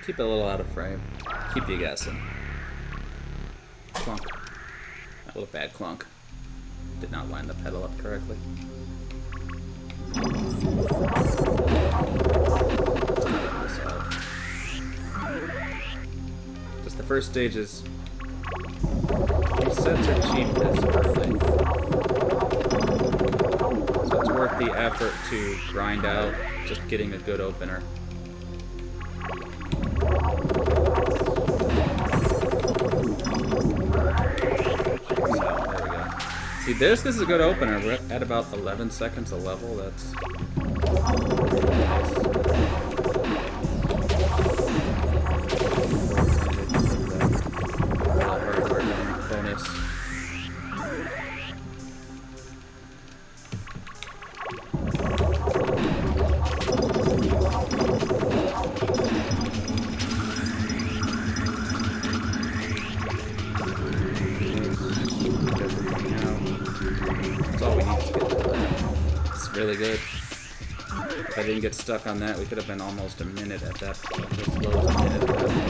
Keep it a little out of frame. Keep you guessing. Clunk. That was a bad clunk. Did not line the pedal up correctly. Just the first stage is... These sets are cheap this early. So it's worth the effort to grind out just getting a good opener. See, this is a good opener. We're at about 11 seconds a level. That's nice. Bonus. Really good. If I didn't get stuck on that, we could have been almost a minute at that point. As low as a minute at that point.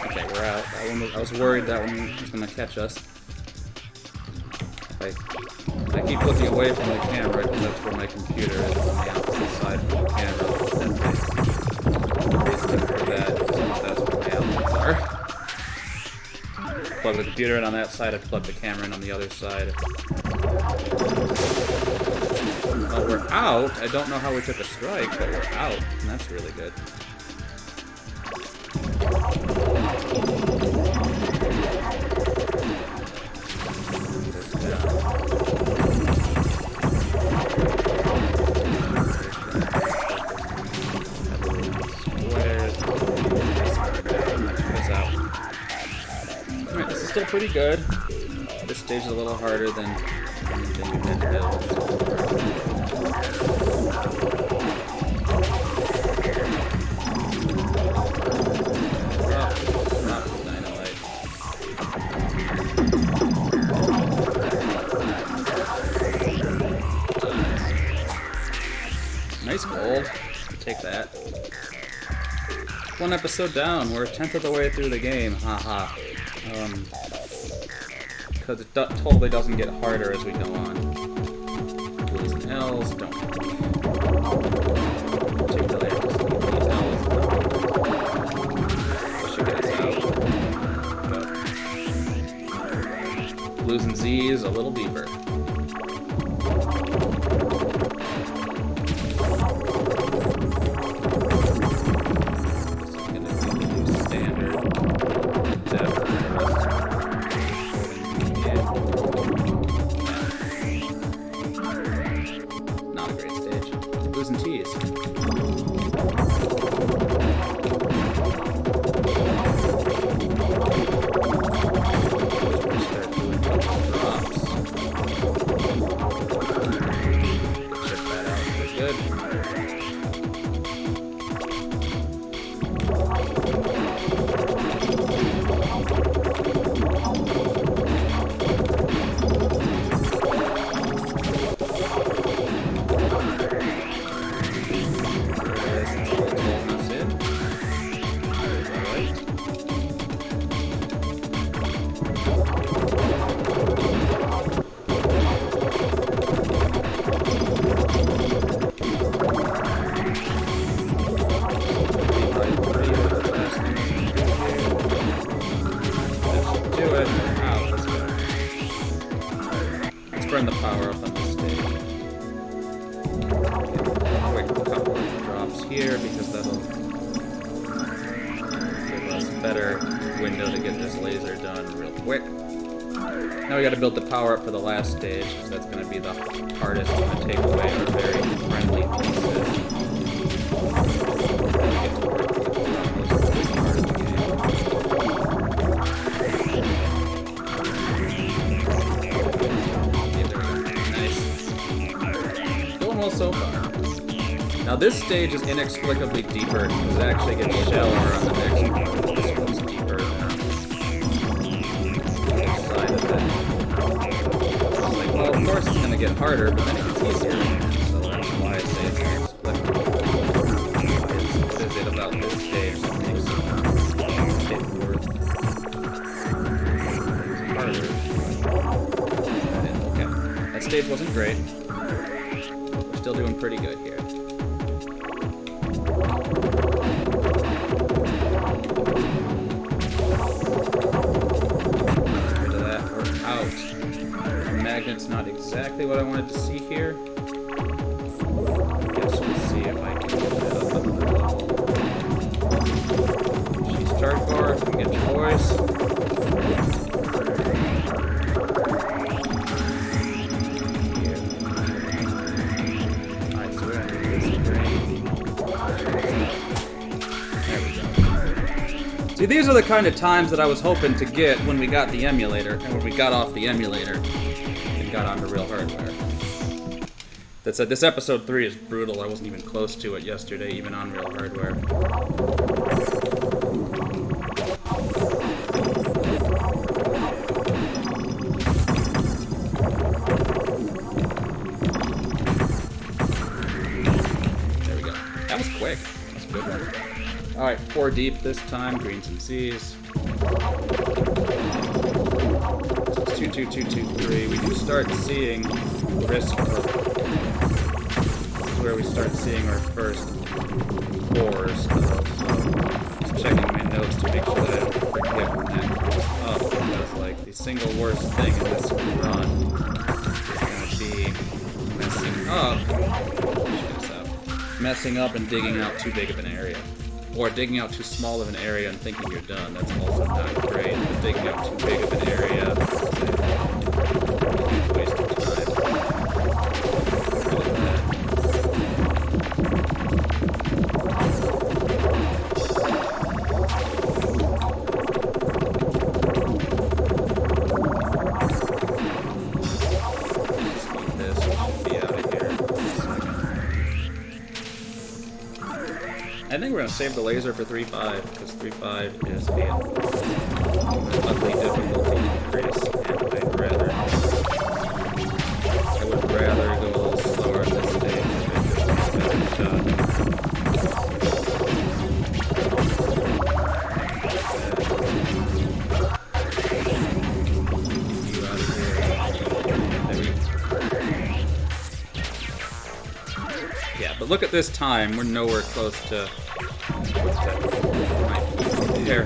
Okay, we're out. That one was, I was worried that one was going to catch us. I keep looking away from the camera because that's where my computer is, on the opposite side from the camera. For that, that's what my outlets are. Plug the computer in on that side, I plug the camera in on the other side. Well, we're out. I don't know how we took a strike, but we're out, and that's really good. Still pretty good. This stage is a little harder than you had to build. Oh, not dynamite. Nice gold. Take that. One episode down. We're a tenth of the way through the game. Haha. Because it totally doesn't get harder as we go on. Blues and L's don't. Particularly these L's push you guys out. But blues and Z's a little deeper. Burn the power up on this stage. Quick couple of drops here because that'll give us a better window to get this laser done real quick. Now we got to build the power up for the last stage, so that's going to be the hardest to take away our very friendly pieces. So far. Now this stage is inexplicably deeper because it actually gets shallower on the next one. This one's deeper than the other side of it. get harder, but then it gets easier. So that's why I say it's split. What is it about this stage that makes it worth harder? Okay. That stage wasn't great. We're still doing pretty good here. Magnet's not exactly what I wanted to see here. I guess we'll see if I can get that up on the level. She's start bar, if we get your voice. Alright, so we're gonna do this green. There we go. See, these are the kind of times that I was hoping to get when we got the emulator, and when we got off the emulator. Got onto real hardware. That said, this episode 3 is brutal. I wasn't even close to it yesterday, even on real hardware. There we go. That was quick. That's a good one. Alright, 4 deep this time. Greens and C's. 2, 2, 2, 2, 3. We do start seeing risk of. This is where we start seeing our first 4s. So just checking my notes to make sure that I don't forget when that goes up. Because like the single worst thing in this run is going to be messing up and digging out too big of an area. Or digging out too small of an area and thinking you're done. That's also not great. But digging out too big of an area, waste of time. This should be out of here. I think we're going to save the laser for 3.5, because 3.5 is an ugly difficulty increase, and I would rather go a little slower at this stage if it's a better shot. You out of here. There we go. Yeah, but look at this time. We're nowhere close to there.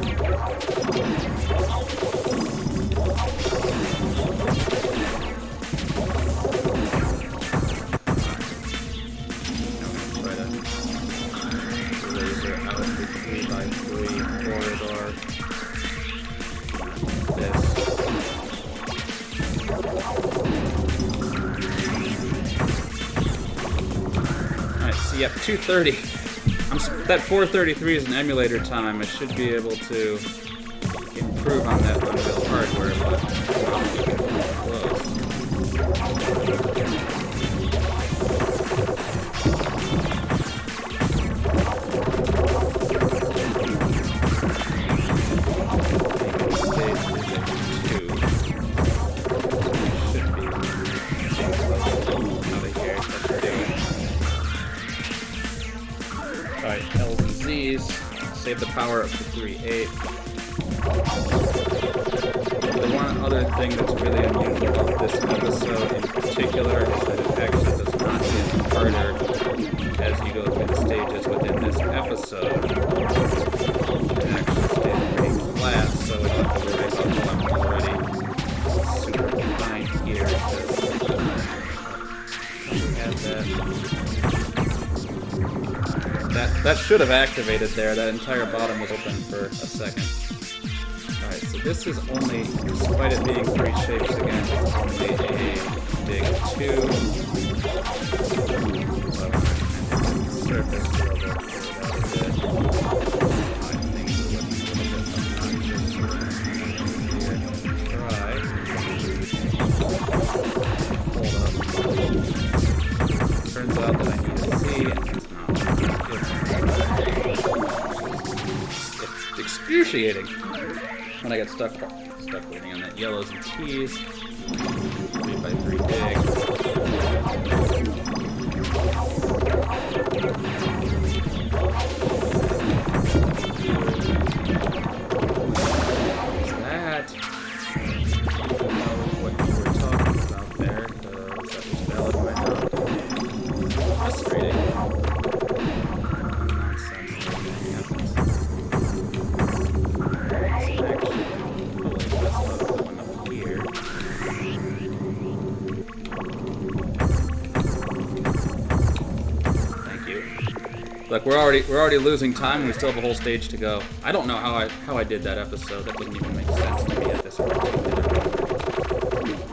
Laser out of the 3x3 corridor. This. Alright, so yep, 230. That 433 is an emulator time. I should be able to improve on that on real hardware, but close. Alright, L's and Z's. Save the power up to 3.8. The one other thing that's really unusual about this episode in particular is that it actually does not get harder as you go through the stages within this episode. It actually stays pretty flat, so we don't have to worry about I'm already super behind here. That should have activated there. That entire bottom was open for a second. Alright, so this is only, despite it being 3 shapes again, it's only a big 2. Surface level. I think we're looking a little bit obnoxious here. Try. Hold up. Turns out that I need to see, and it's not. It's excruciating when I get stuck waiting on that yellows and T's. 3x3 big. Look, we're already losing time, and we still have a whole stage to go. I don't know how I did that episode. That didn't even make sense to me at this point.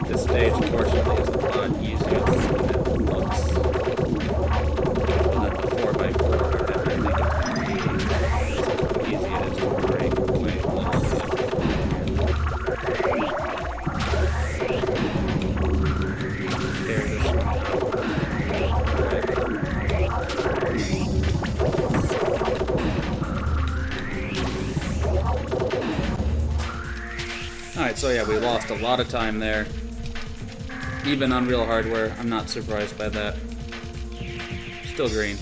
This stage, fortunately, is a lot easier than it looks. But the 4x4, I think it's easy it is to break away a little bit. Tear this one out. Alright, so yeah, we lost a lot of time there. Even on real hardware, I'm not surprised by that. Still green.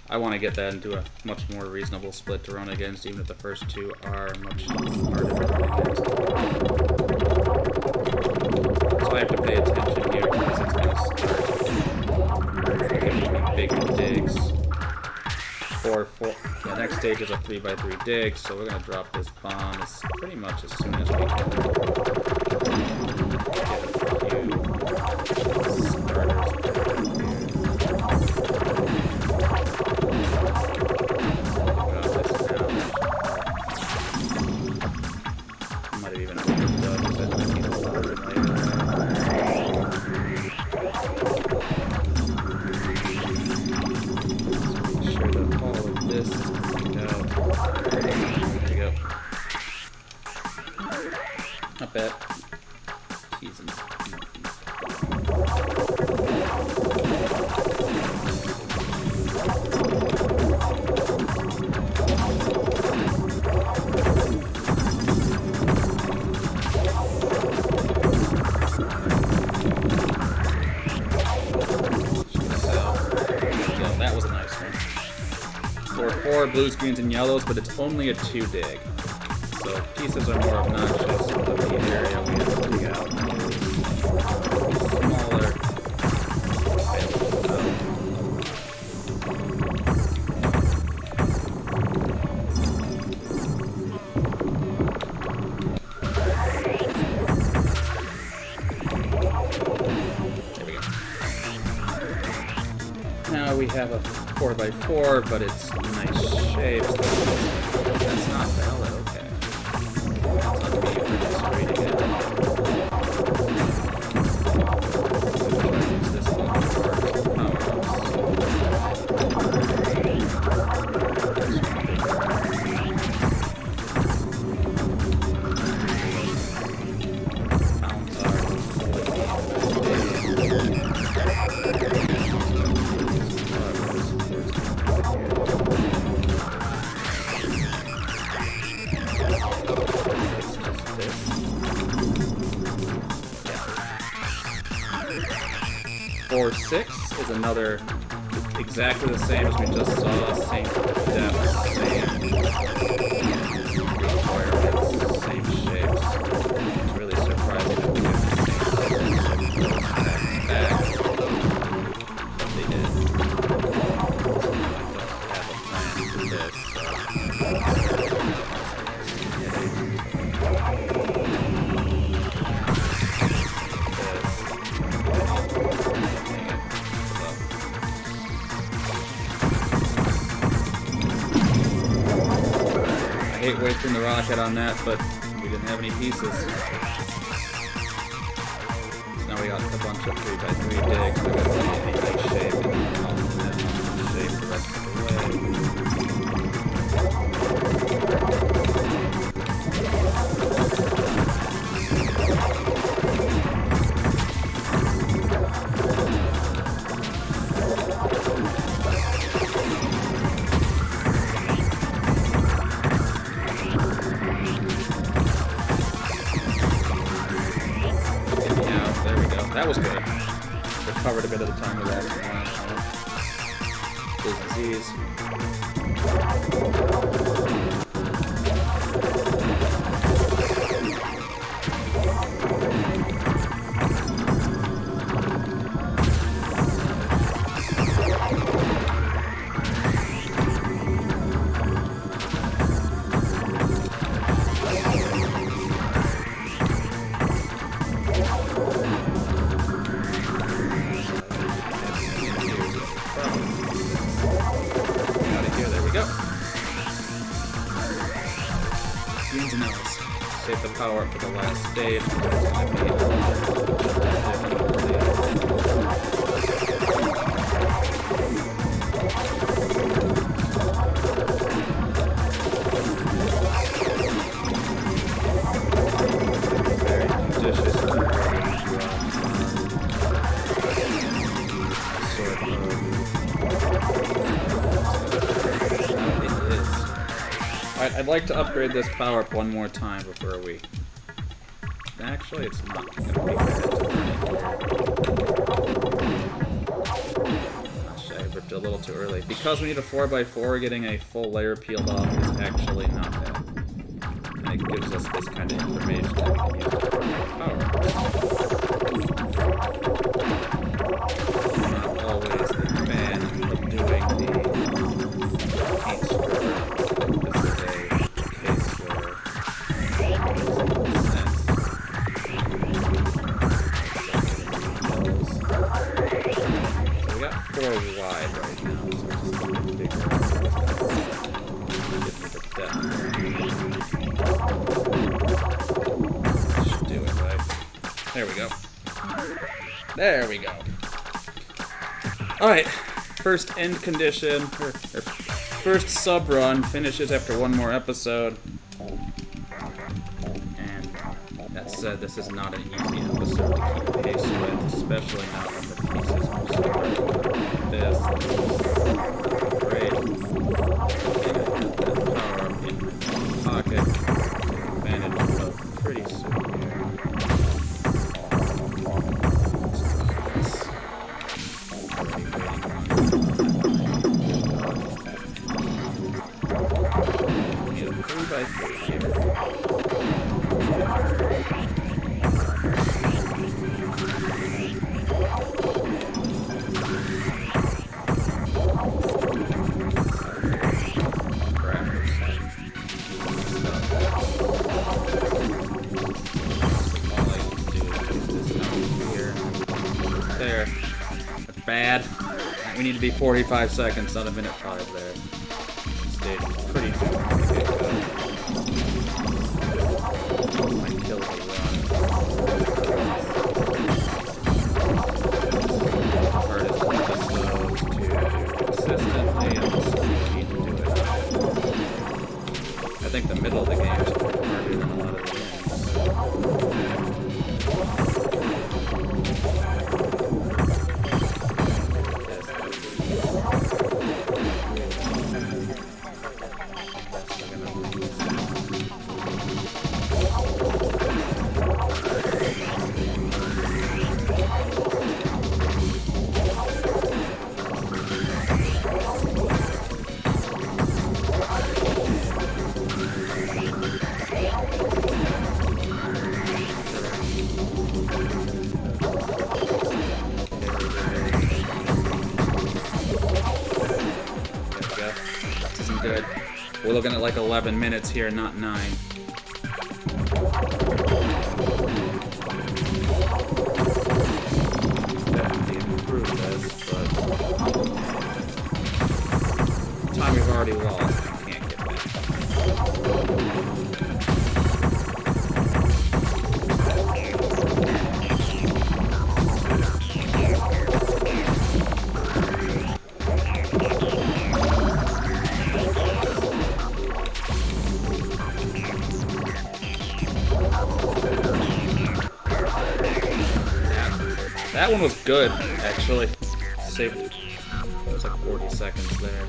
I want to get that into a much more reasonable split to run against, even if the first two are much harder to run against. So I have to pay attention here because it's going to start giving me big digs. 4. The next stage is a 3x3 dig, so we're going to drop this bomb pretty much as soon as we can. Not bad. Teasing. That was a nice one. 4 blues, greens, and yellows, but it's only a 2 dig. So pieces are more obnoxious, but the area we have to dig out is smaller. There we go. Now we have a 4x4, but it's nice shapes. That's not valid, okay. Or 6 is another, exactly the same as we just saw, same depth, same requirements, same shapes. It's really surprising that we get the same back. But they did. I don't have a plan for this, so. I hate wasting the rocket on that, but we didn't have any pieces. So now we got a bunch of 3x3 digs. We got any nice shape and all of them shape the rest of the way. That was good. Recovered a bit of the time with that. Disease. stage. It's gonna be very judicious sort of it is. Alright, I'd like to upgrade this power up one more time before we... Actually, it's not going to be bad. Actually, I ripped it a little too early. Because we need a 4x4, getting a full layer peeled off is actually not bad. And it gives us this kind of information that we can use to power. I'm not always a fan of doing the paint score. This is a case where it makes sense. So we got 4 wide right now, so just a bit bigger. Get to the depth. Should do it, right? There we go. There we go. Alright, first end condition, or first sub run finishes after one more episode. And that said, this is not an easy episode to keep pace with, especially not when the pieces are so this. Great. And power up in my pocket. Advantage of pretty severe. Need a 3x3 here. There. That's bad. We need to be 45 seconds, not a minute 5 there. Stage is pretty good. Might kill the run. The hardest episodes to do consistently, and also we need to do it. I think the middle of the game is harder than a lot of the games. Good. We're looking at like 11 minutes here, not 9. Definitely improve this, but time we've already lost, we can't get back. That one was good, actually. Saved. It was like 40 seconds there.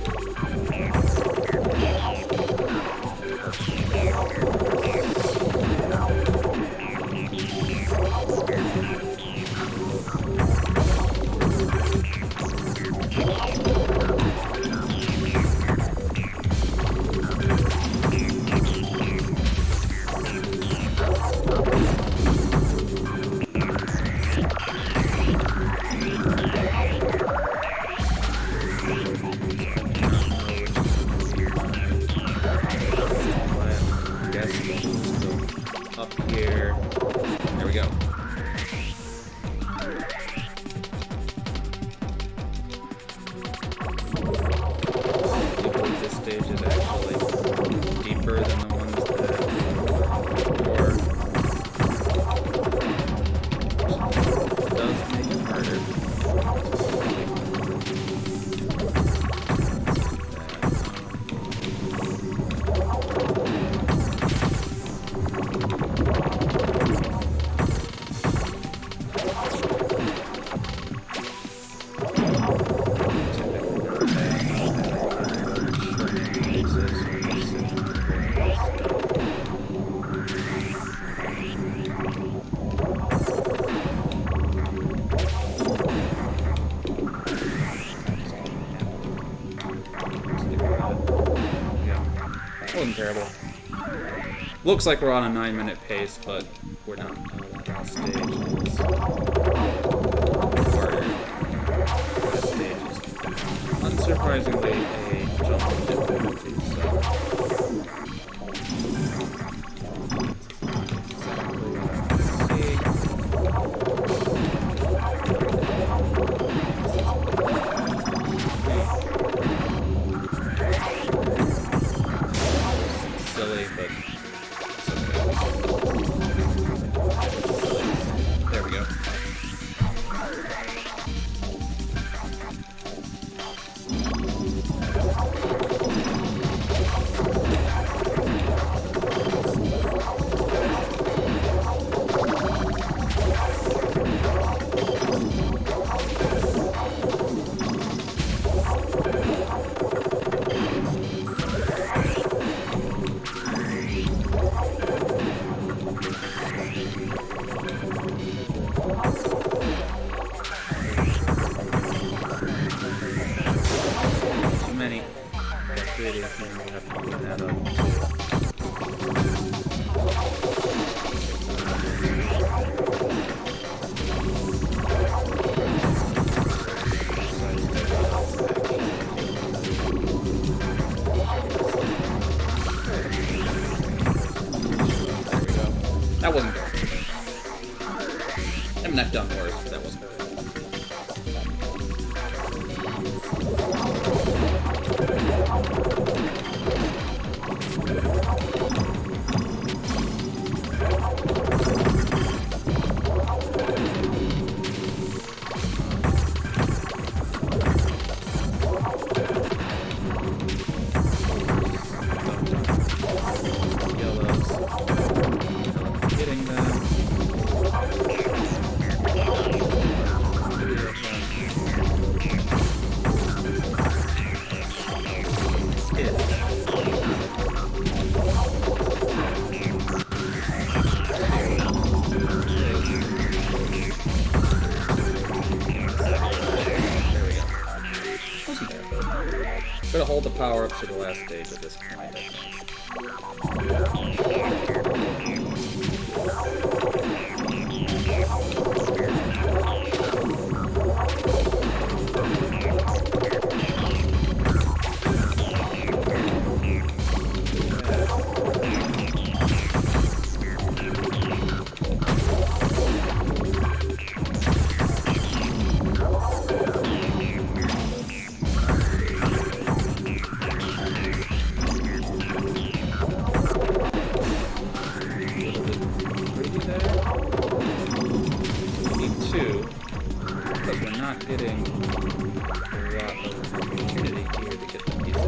terrible. Looks like we're on a 9-minute pace, but we're not. The last stage is harder. This stage is unsurprisingly a jump in difficulty, so. Silly, but it's okay. There we go. Many activities, and we have to clean that up too. There we go. That wasn't good. I mean, I've done worse, but that wasn't good. Gotta hold the power-ups to the last stage at this point, I think. Because we're not getting a lot of opportunity here to get the pieces.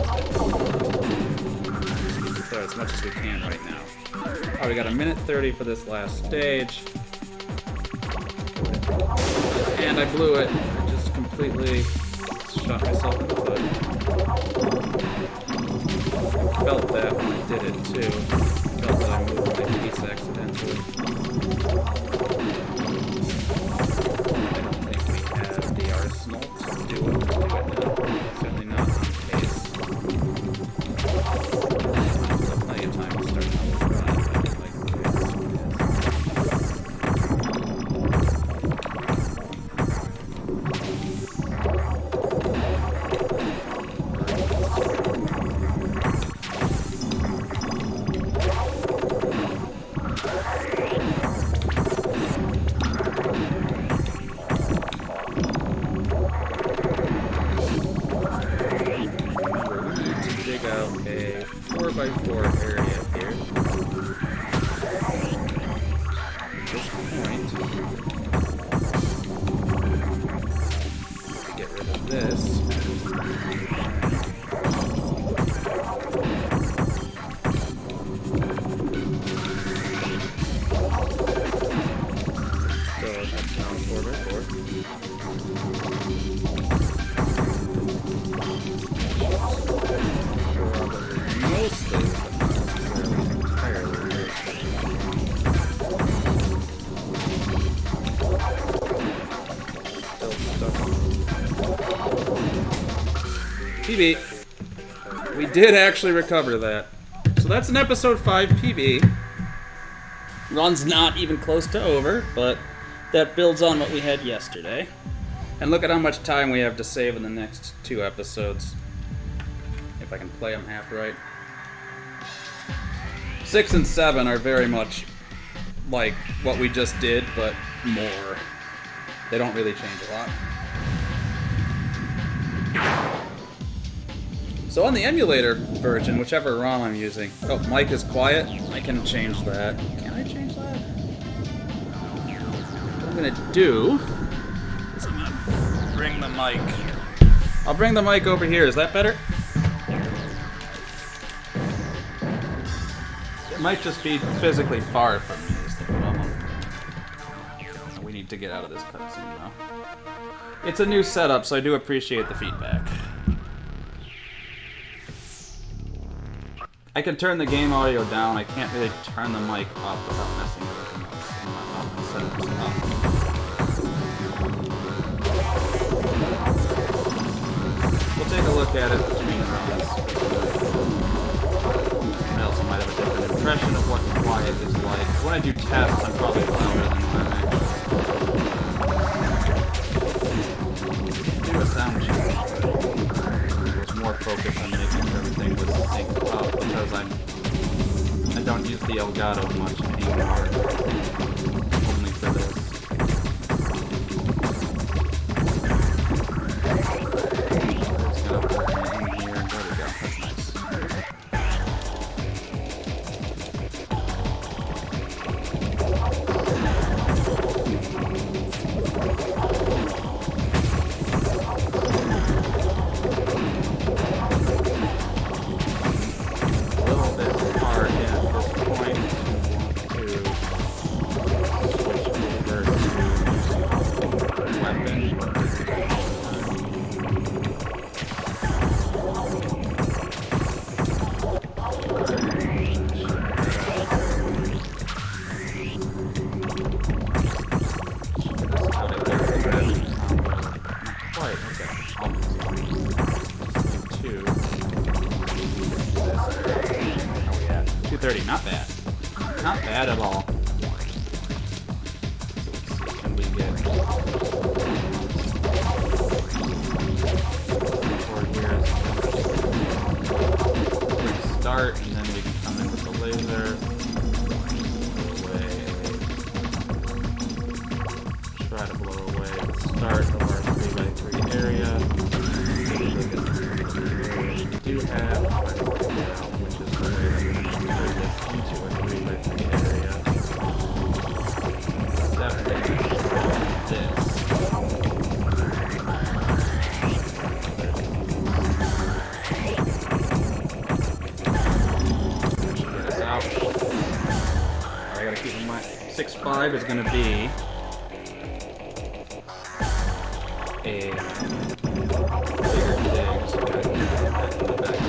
Let's clear as much as we can right now. Alright, we got a minute 30 for this last stage. And I blew it. I just completely shot myself in the foot. I felt that when I did it too. I felt that I moved my piece accidentally. Arsenal to do it right now. Certainly not on pace. Still plenty of time to start another run. A 4x4 area here. At this point, to get rid of this. So that's down 4x4. Mostly, entirely. Still stuck. PB. We did actually recover that. So that's an episode 5 PB. Run's not even close to over, but that builds on what we had yesterday. And look at how much time we have to save in the next 2 episodes. If I can play them half right. 6 and 7 are very much like what we just did, but more. They don't really change a lot. So on the emulator version, whichever ROM I'm using... Oh, mic is quiet. I can change that. Can I change that? What I'm gonna do is I'm gonna bring the mic. I'll bring the mic over here. Is that better? It might just be physically far from me is the problem. We need to get out of this cutscene now. It's a new setup, so I do appreciate the feedback. I can turn the game audio down. I can't really turn the mic up without messing everything else in my setups up. We'll take a look at it between runs. I also might have a different impression of what quiet is like. When I do tests, I'm probably louder than when I'm actually do a sound check. More focused on making sure everything was synced up because I don't use the Elgato much anymore. Only for this. Just gonna put it in here. There we go. That's nice. Not bad. Not bad at all. So let's see, can we get start, and then we can come in with the laser. Try to blow away the start of our 3x3 area. We do have which is the way that into a 3x3 area. Definitely this. Get us out. I gotta keep in mind 6.5 is gonna be a bigger dig, so I gotta keep that in the back.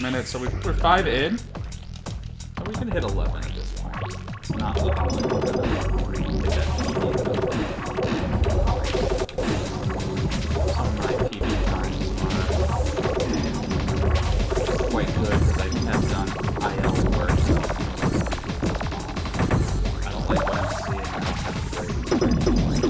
minutes, so we're 5 in. So we can hit 11 at this point. It's not looking like we're gonna hit that. Some of my PB times are quite good because I have done IL work, so I don't like what I'm seeing. I don't have to like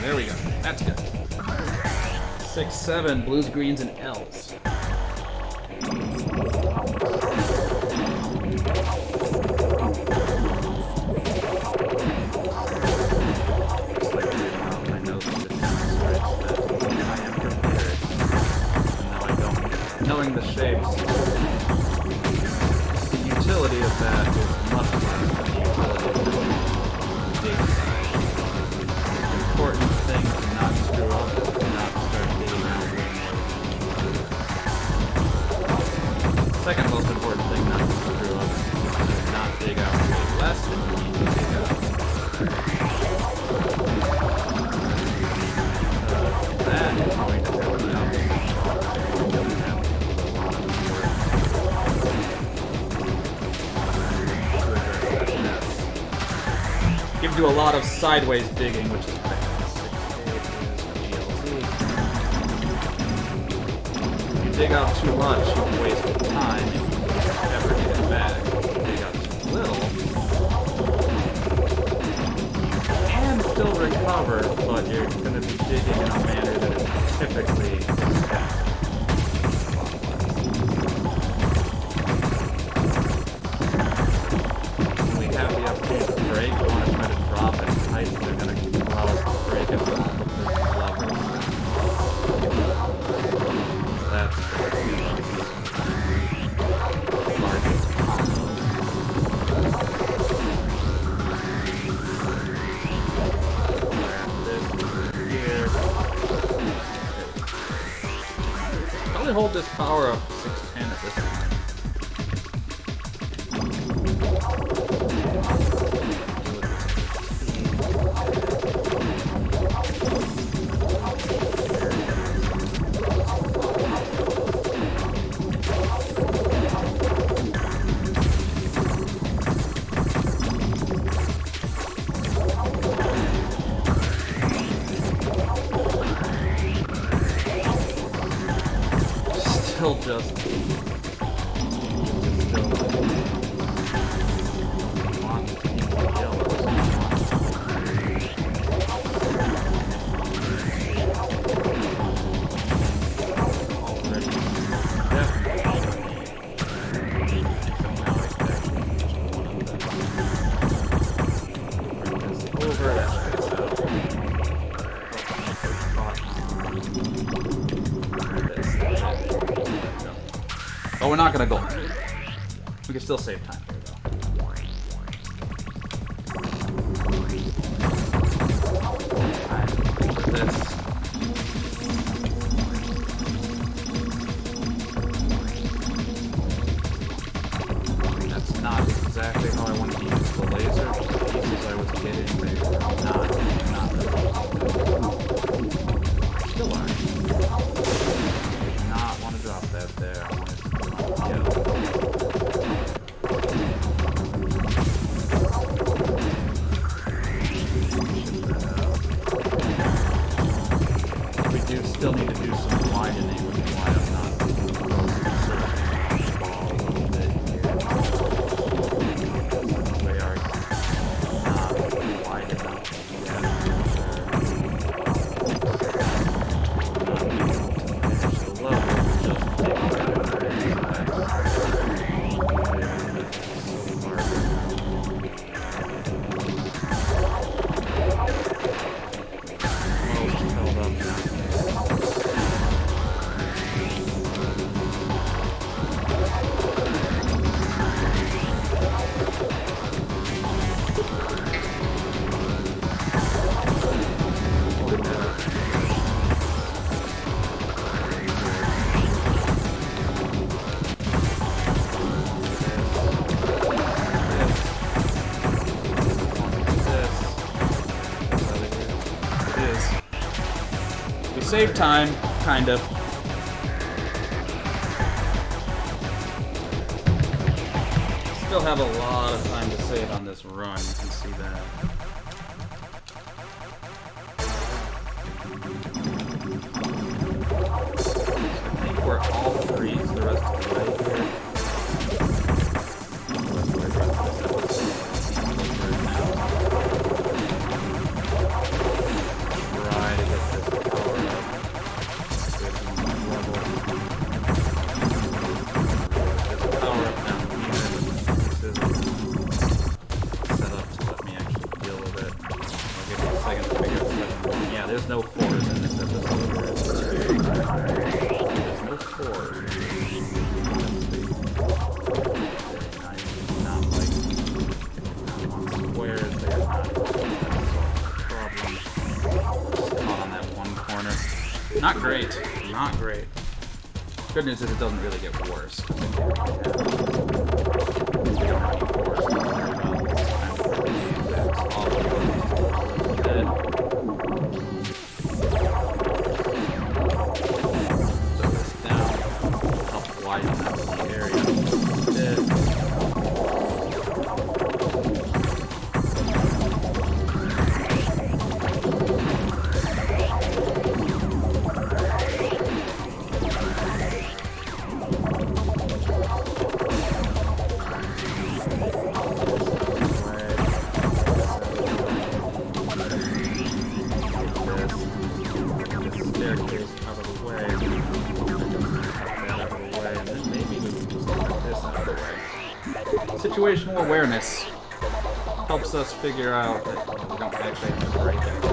There we go. That's good. 6, 7, blues, greens, and L's. Knowing the shapes, the utility of that is much less than the utility of the big side. The important thing to not screw up is to not start digging out way more. Second most important thing not to screw up is to not dig out way less than you need to dig out. That is going to help you out. Gives you a lot of sideways digging, which is bad. 6 8 is GLZ. If you dig out too much, you've wasted time and you never get it back. If you dig out too little, and still recover, but you're going to be digging in a manner that is typically expected. We have the opportunity to break. We want to try to drop it tight, so they're going to allow us to break it with levels. That's the largest combo. Here. Probably hold this power up to 610 at this point. Still just Oh, we're not gonna go. We can still save time here, though. This. That's not exactly how I want to use the laser. The pieces I was getting, they were not still aren't. I did not want to drop that there. I wanted to we do still need to do some widening, which is why I'm not searching the ball a little bit here. They are not wide enough yet. Finish the level, just taking save time, kind of. Still have a lot of time to save on this run, you can see that. I think we're all threes the rest of the way here. Try to get this power up. Power up down here. Set up to let me actually deal with it. I'll give you a second to figure out the second one. Yeah, there's no fours in this episode. There's no fours. Not like squares. They're not problem. Just caught on that one corner. Not great. Not great. Good news is it doesn't really get worse. Situational awareness helps us figure out that we don't actually have to break anything.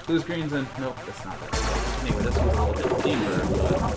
Blues, greens, and nope, that's not that. Anyway, this one's a little bit deeper, but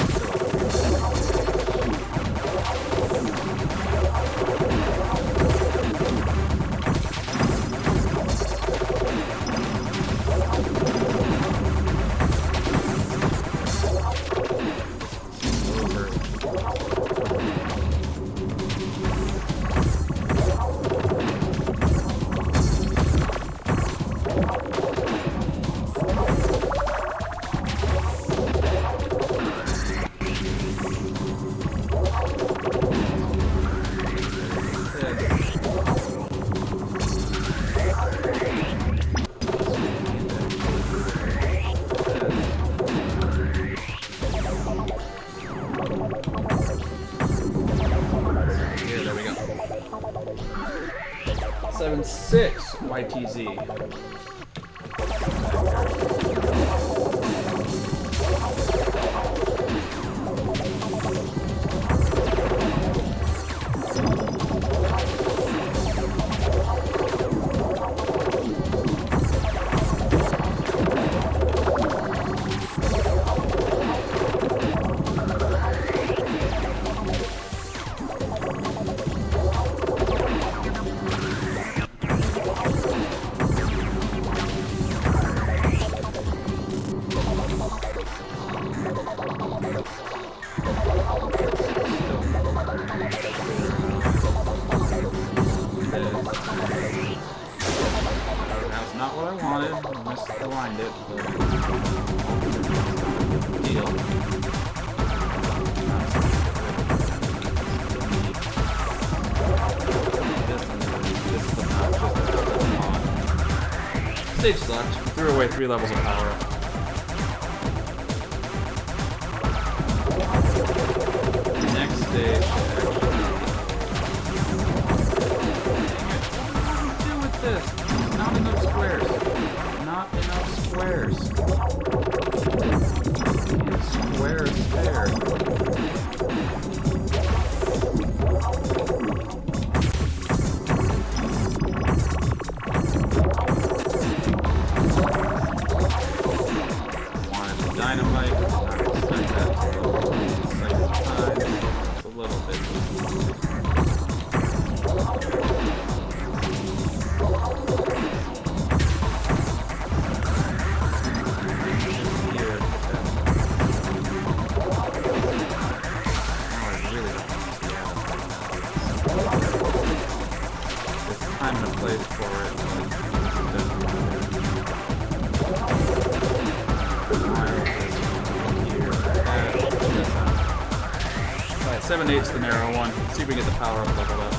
YTZ. That's not what I wanted. I misaligned it, but deal. Stage sucked. Threw away 3 levels of power. Next stage. This. Not enough squares. Not enough squares. Squares there. Wanted the dynamite. Not expect that to go second time. It's a little bit. Time and a place for it. Alright, 7/8's the narrow one. See if we can get the power up level up.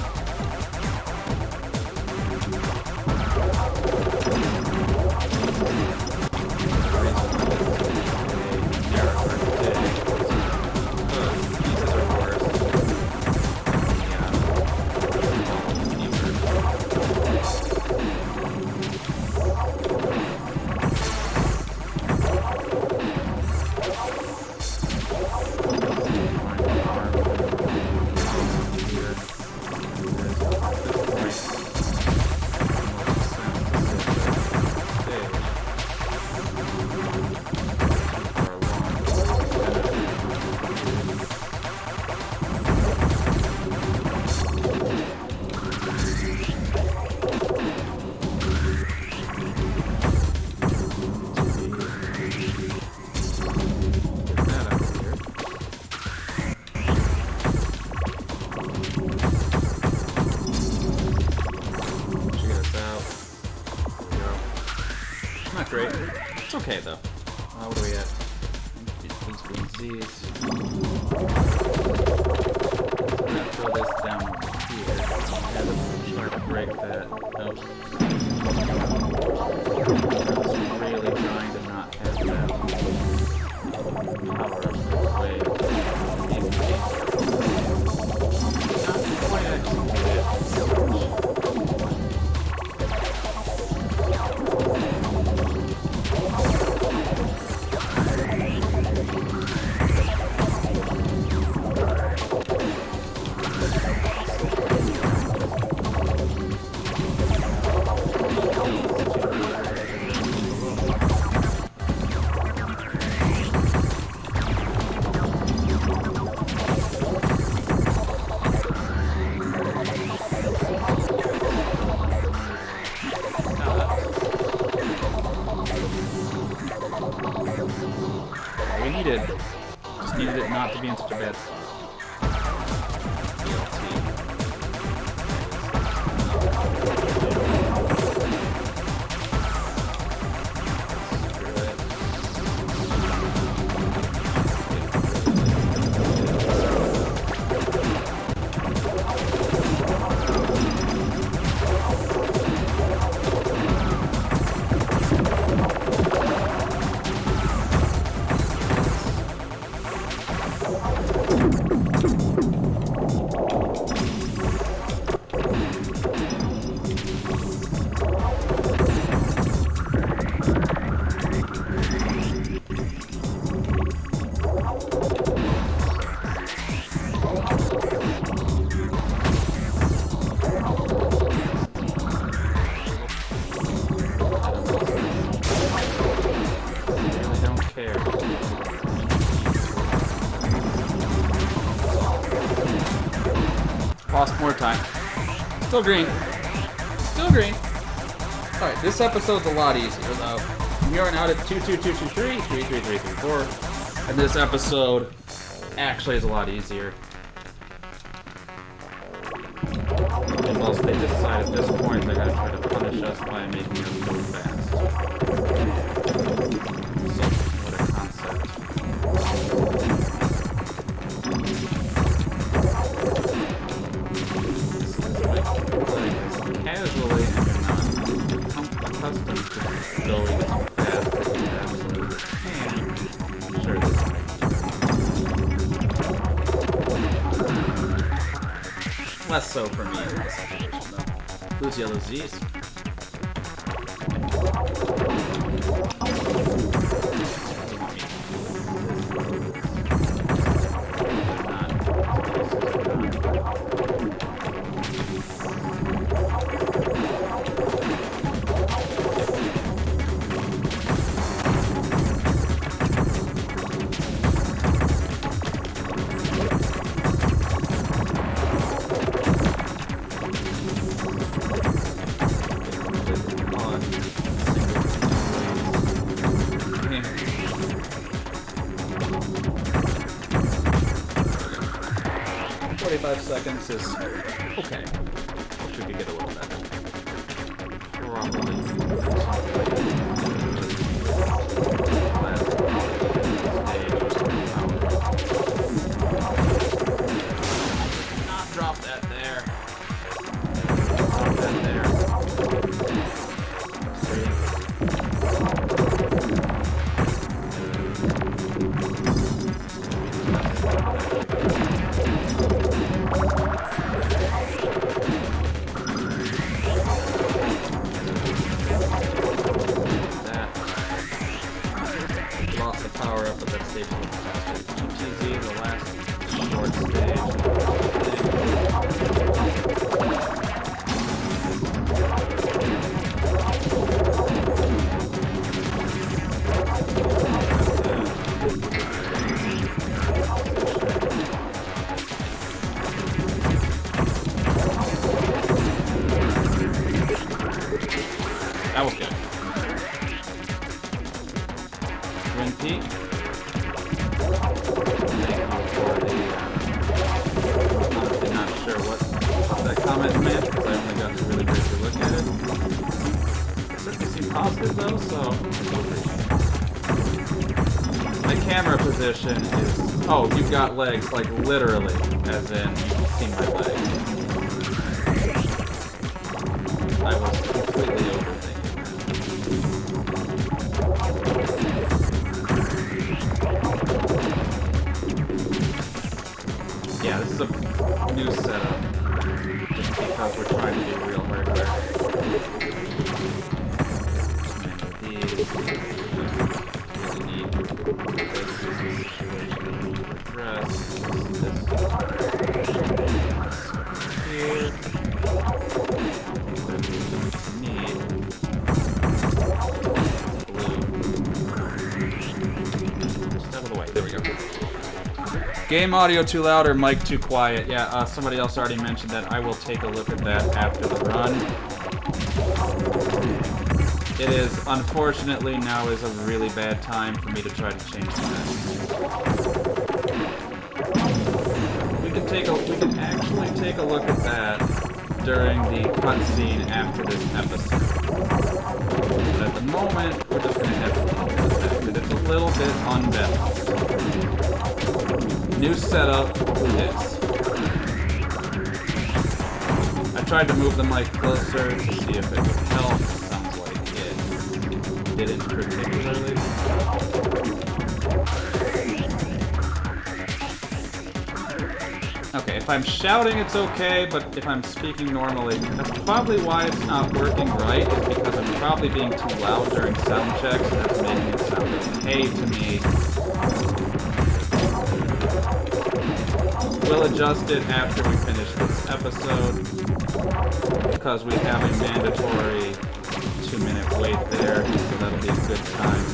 Not great. It's okay though. What are we at? These being Z's. I'm gonna throw this down over here. And try to break that. Nope. Really trying to not have that power way. Not quite executed. Lost more time. Still green. Still green. Alright, this episode's a lot easier though. From here on out it's 2, 2, 2, 2, 3, 3, 3, 3, 3, 4. And this episode actually is a lot easier. Unless they decide at this point they're going to try to punish us by making us go fast. So, what a concept. Like, casually, and you're not accustomed to going as fast as you absolutely can. Sure, this less so for me in this situation, though. Lose yellow Z's. Seconds is okay. Wish we could get a little better. Probably. Not drop that there. Drop that there. That was good. Twin Peak. Thank you for the, honestly not sure what that comment meant, because I only got to really briefly look at it. It certainly seemed positive though, so my camera position is, oh, you've got legs, like literally, as in, you can see my legs. I was completely overthinking. Yeah, this is a new setup, just because we're trying to do real hardware. These really need this situation address. This here. Need blue. Just out of the way. There we go. Game audio too loud or mic too quiet? Yeah, somebody else already mentioned that. I will take a look at that after the run. It is, unfortunately, now is a really bad time for me to try to change that. We can actually take a look at that during the cutscene after this episode. But at the moment, we're just going to have to deal with the fact that it's a little bit unbalanced. New setup, this. I tried to move the mic closer to see if it would help. Sounds like it didn't particularly. Okay, if I'm shouting, it's okay, but if I'm speaking normally, that's probably why it's not working right, is because I'm probably being too loud during sound checks, and that's making it sound okay to me. We'll adjust it after we finish this episode, because we have a mandatory 2-minute wait there, so that'll be a good time.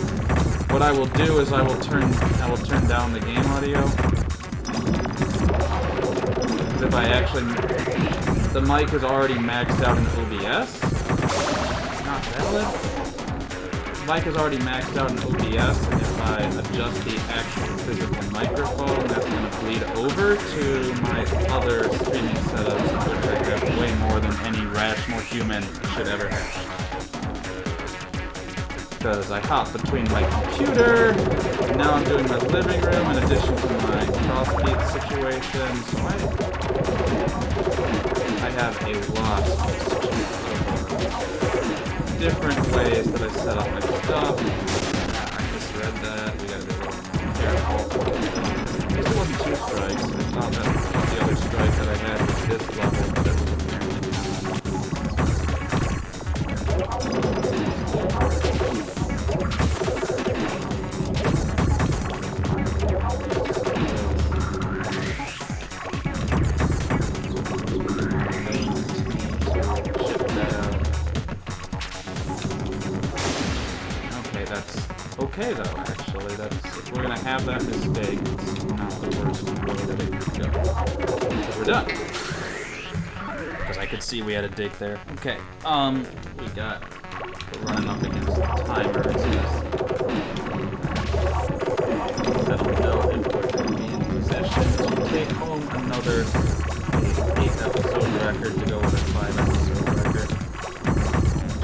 What I will do is I will turn down the game audio. is if I actually... The mic is already maxed out in OBS. It's not valid. The mic is already maxed out in OBS, and if I adjust the actual physical microphone, that's going to bleed over to my other streaming setups, which I have way more than any rational human should ever have. Because I hop between my computer, and now I'm doing my living room in addition to my crossfeed situation, so I have a lot of different ways that I set up my stuff. I misread that, we gotta be a little careful. At least it wasn't 2 strikes, I thought that the other strike that I had was this level, but it was apparently not. Okay though, actually, if we're gonna have that mistake, it's not the worst way that it could go. Because we're done. Because I could see we had a dig there. Okay, we're running up against the timer. It says that'll know if we're gonna be in position to take home another 8-episode record to go with a 5-episode record.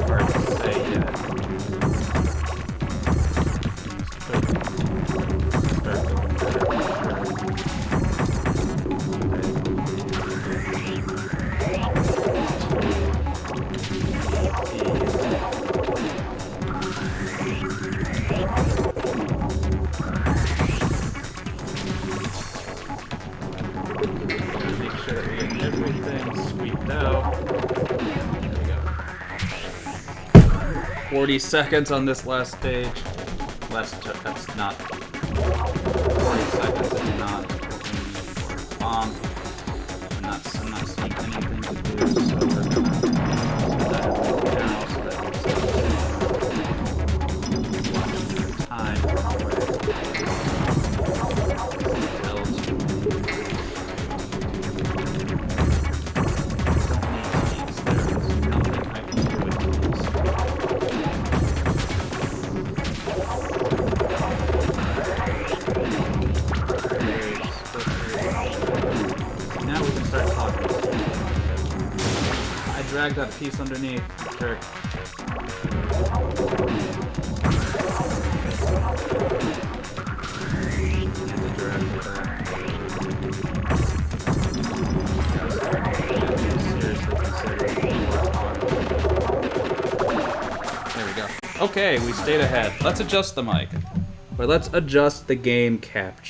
Hard to say yet. Make sure that we get everything sweeped out. There we go. 40 seconds on this last stage. That's not 40 seconds is not what we need for it. I'm not seeing anything to do, so we're gonna put that now so that we start time drag that piece underneath. Jerk. There we go. Okay, we stayed ahead. Let's adjust the mic. But let's adjust the game capture.